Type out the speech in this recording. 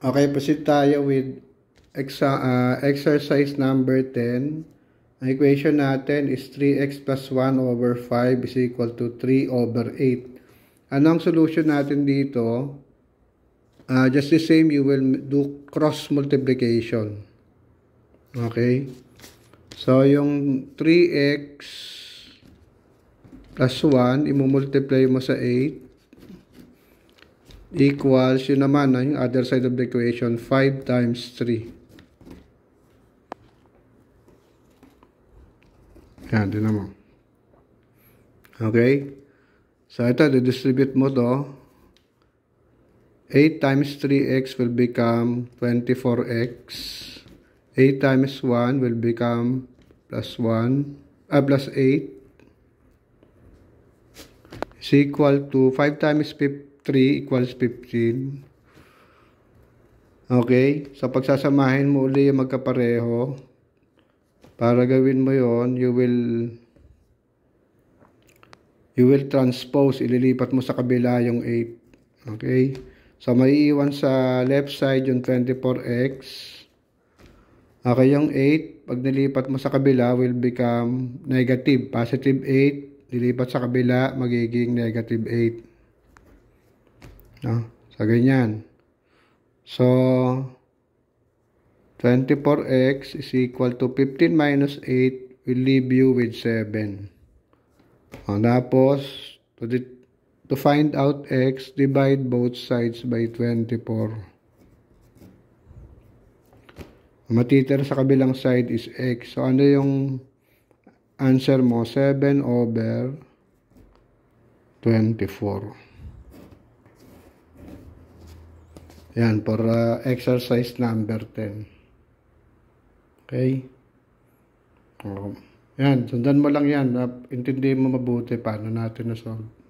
Okay, proceed tayo with exercise number 10. Ang equation natin is 3x plus 1 over 5 is equal to 3 over 8. Ano ang solution natin dito? Just the same, you will do cross multiplication. Okay? So, yung 3x plus 1, imumultiply mo sa 8. Equals, yun naman, yung other side of the equation, 5 times 3. Yan, din naman. Okay? So, ito, distribute mo to. 8 times 3x will become 24x. 8 times 1 will become plus 8. Is equal to 5 times 3 equals 15. Okay? So, pagsasamahin mo uli yung magkapareho. Para gawin mo yon, you will transpose. Ililipat mo sa kabila yung 8. Okay? So, maiiwan sa left side yung 24x. Okay, yung 8, pag nilipat mo sa kabila, will become negative. Positive 8, nilipat sa kabila, magiging negative 8. No? So, ganyan. So, 24x is equal to 15 minus 8 will leave you with 7. Tapos, to find out x, divide both sides by 24. Matitira sa kabilang side is x. So, ano yung answer mo? 7 over 24. Yan, for exercise number 10. Okay? Yan, sundan mo lang yan. Intindihin mo mabuti paano natin na-solve.